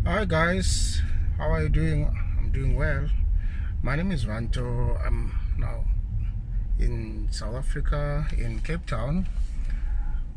Hi guys, how are you doing? I'm doing well. My name is Vanto. I'm now in South Africa, in Cape Town.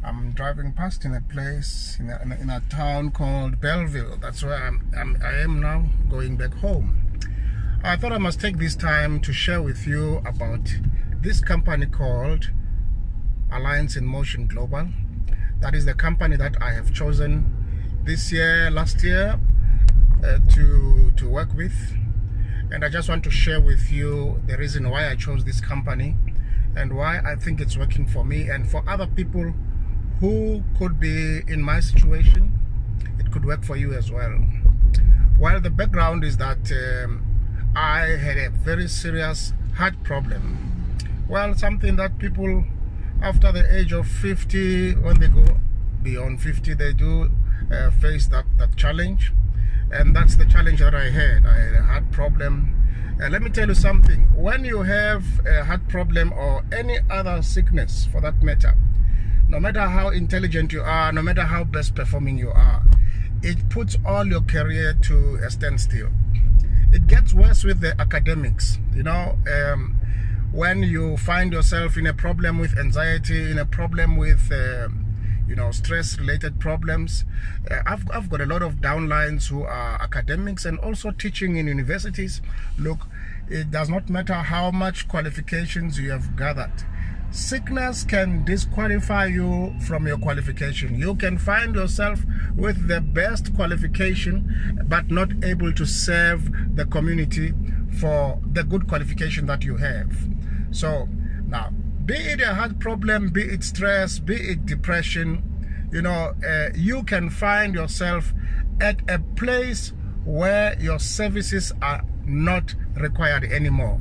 I'm driving past in a place in a town called Bellville. That's where I am now, going back home. I thought I must take this time to share with you about this company called Alliance in Motion Global. That is the company that I have chosen this year, last year, to work with. And I just want to share with you the reason why I chose this company and why I think it's working for me and for other people who could be in my situation. It could work for you as well. Well, the background is that I had a very serious heart problem. Well, something that people after the age of 50, when they go beyond 50, they do face that challenge. And that's the challenge that I had. I had a heart problem. Let me tell you something. When you have a heart problem or any other sickness for that matter, no matter how intelligent you are, no matter how best performing you are, it puts all your career to a standstill. It gets worse with the academics. You know, when you find yourself in a problem with anxiety, in a problem with stress-related problems. I've got a lot of downlines who are academics and also teaching in universities. Look, it does not matter how much qualifications you have gathered. Sickness can disqualify you from your qualification. You can find yourself with the best qualification but not able to serve the community for the good qualification that you have. So now, be it a heart problem, be it stress, be it depression, you can find yourself at a place where your services are not required anymore.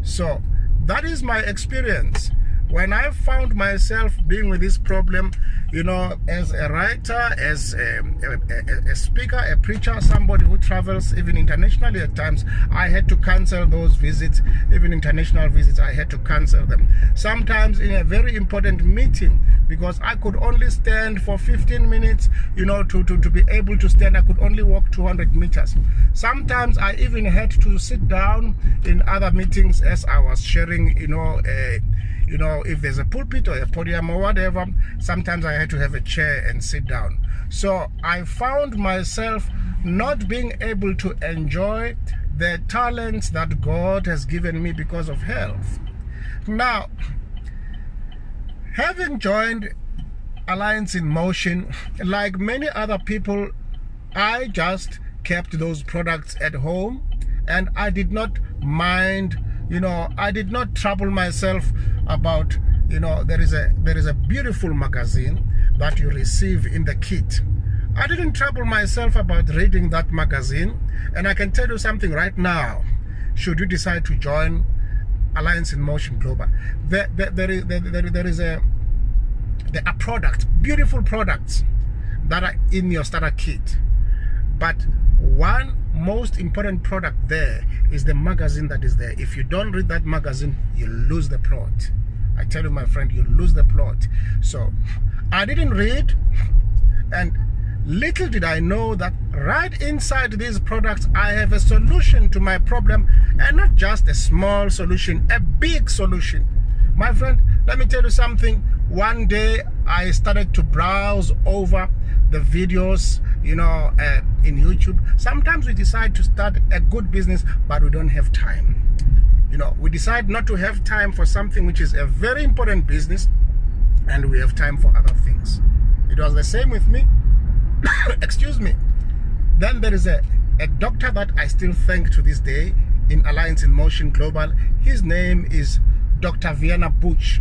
So that is my experience. When I found myself being with this problem, as a writer, as a speaker, a preacher, somebody who travels even internationally at times, I had to cancel those visits. Even international visits, I had to cancel them. Sometimes in a very important meeting, because I could only stand for 15 minutes, to be able to stand, I could only walk 200 meters. Sometimes I even had to sit down in other meetings as I was sharing, if there's a pulpit or a podium or whatever, sometimes I had to have a chair and sit down. So I found myself not being able to enjoy the talents that God has given me because of health. Now, having joined Alliance in Motion, like many other people, I just kept those products at home and I did not mind. I did not trouble myself about, there is a beautiful magazine that you receive in the kit. I didn't trouble myself about reading that magazine. And I can tell you something right now. Should you decide to join Alliance in Motion Global, there are products, beautiful products that are in your starter kit. But one most important product there is the magazine that is there. If you don't read that magazine, you lose the plot. I tell you, my friend, you lose the plot. So I didn't read, and little did I know that right inside these products I have a solution to my problem, and not just a small solution, a big solution. My friend, let me tell you something. One day I started to browse over the videos, in YouTube. Sometimes we decide to start a good business, but we don't have time. We decide not to have time for something which is a very important business, and we have time for other things. It was the same with me. Excuse me. Then there is a doctor that I still thank to this day in Alliance in Motion Global. His name is Dr. Vidamaxx.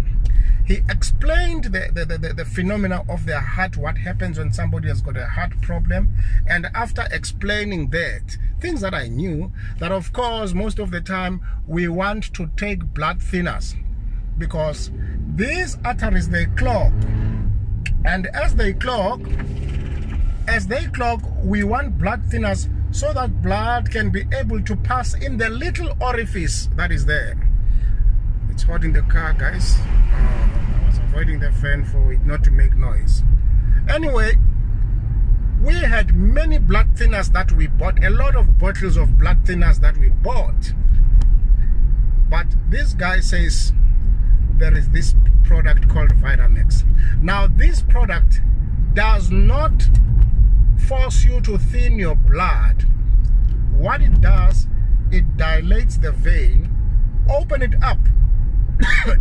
He explained the phenomena of the heart, what happens when somebody has got a heart problem. And after explaining that, things that I knew, that of course, most of the time, we want to take blood thinners because these arteries, they clog. And as they clog, we want blood thinners so that blood can be able to pass in the little orifice that is there. It's hot in the car, guys. I was avoiding the fan for it not to make noise. Anyway, we had had many blood thinners that we bought, a lot of bottles of blood thinners that we bought. But this guy says there is this product called Vidamaxx. Now, this product does not force you to thin your blood. What it does, it dilates the vein, open it up,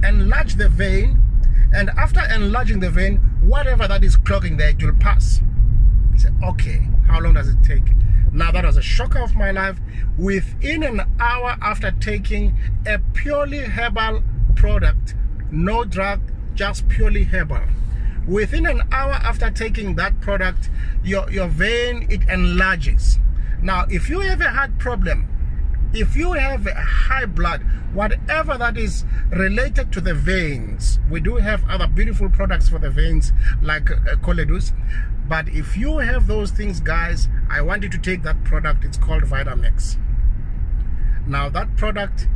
enlarge the vein, and after enlarging the vein, whatever that is clogging there, it will pass. I said, okay, how long does it take? Now, that was a shocker of my life. Within an hour after taking a purely herbal product, no drug, just purely herbal, within an hour after taking that product, your vein, it enlarges. Now, if you have a heart problem, if you have high blood, whatever that is related to the veins, we do have other beautiful products for the veins like Coledus. But if you have those things, guys, I want you to take that product. It's called Vidamaxx. Now, that product,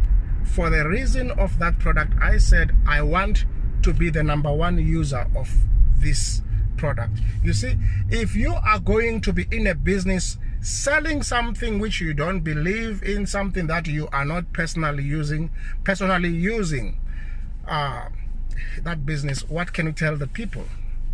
for the reason of that product, I said I want to be the #1 user of this product. You see, if you are going to be in a business selling something which you don't believe in, something that you are not personally using that business, what can you tell the people?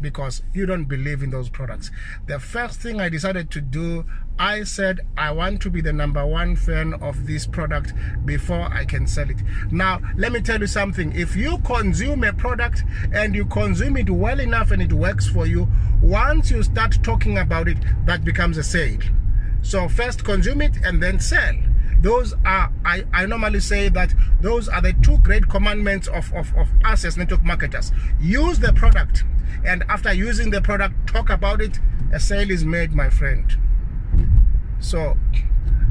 Because you don't believe in those products. The first thing I decided to do, I said I want to be the #1 fan of this product before I can sell it. Now, let me tell you something. If you consume a product and you consume it well enough and it works for you, once you start talking about it, that becomes a sale. So first consume it and then sell. Those are, I normally say that those are the 2 great commandments of us as network marketers. Use the product, and after using the product, talk about it. A sale is made, my friend. So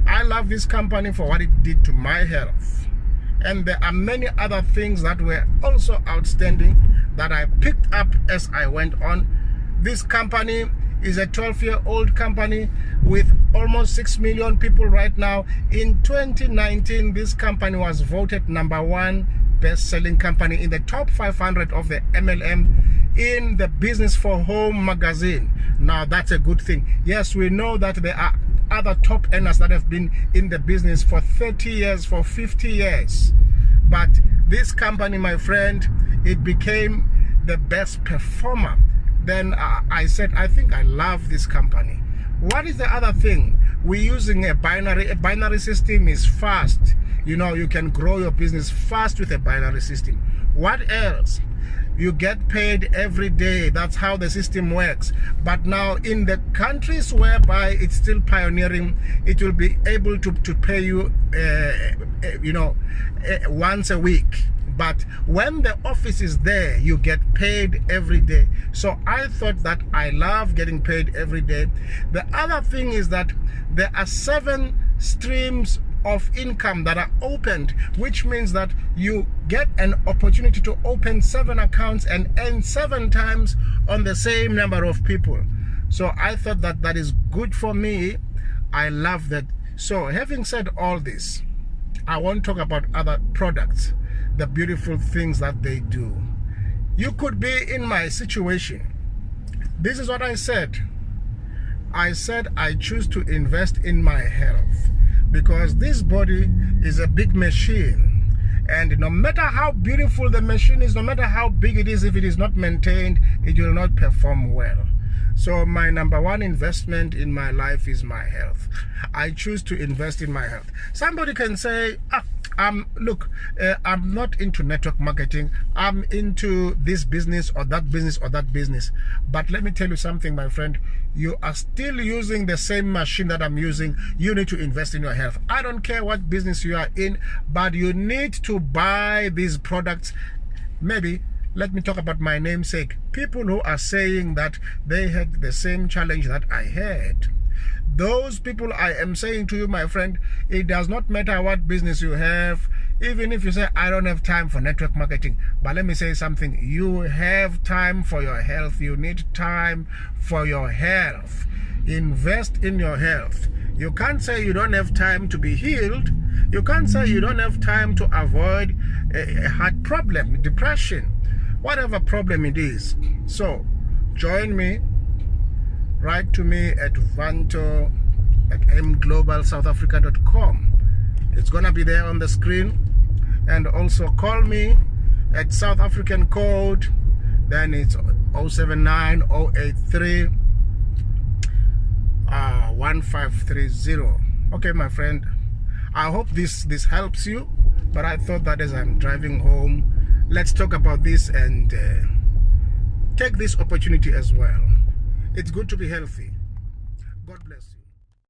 I love this company for what it did to my health. And there are many other things that were also outstanding that I picked up as I went on. This company is a 12-year-old company with almost 6 million people right now. In 2019, this company was voted #1 best-selling company in the top 500 of the MLM in the Business for Home magazine. Now, that's a good thing. Yes, we know that there are other top earners that have been in the business for 30 years, for 50 years. But this company, my friend, it became the best performer. Then I said, I think I love this company. What is the other thing? We're using a binary. A binary system is fast. You know, you can grow your business fast with a binary system. What else? You get paid every day. That's how the system works. But now in the countries whereby it's still pioneering, it will be able to pay you, once a week. But when the office is there, you get paid every day. So I thought that I love getting paid every day. The other thing is that there are 7 streams of income that are opened, which means that you get an opportunity to open 7 accounts and earn 7 times on the same number of people. So I thought that that is good for me. I love that. So having said all this, I want to talk about other products, the beautiful things that they do. You could be in my situation. This is what I said. I said I choose to invest in my health because this body is a big machine, and no matter how beautiful the machine is, no matter how big it is, if it is not maintained, it will not perform well. So my #1 investment in my life is my health. I choose to invest in my health. Somebody can say, look, I'm not into network marketing. I'm into this business or that business or that business. But let me tell you something, my friend. You are still using the same machine that I'm using. You need to invest in your health. I don't care what business you are in, but you need to buy these products. Maybe let me talk about my namesake. People who are saying that they had the same challenge that I had. Those people, I am saying to you, my friend, it does not matter what business you have. Even if you say, I don't have time for network marketing. But let me say something. You have time for your health. You need time for your health. Invest in your health. You can't say you don't have time to be healed. You can't say you don't have time to avoid a heart problem, depression, whatever problem it is. So, join me. write to me at Vanto at AIMGLOBALSouthAfrica.com. It's gonna be there on the screen. And also call me at South African code, then it's 079 083 1530. Okay, my friend, I hope this helps you, but I thought that as I'm driving home, let's talk about this and take this opportunity as well. It's good to be healthy. God bless you.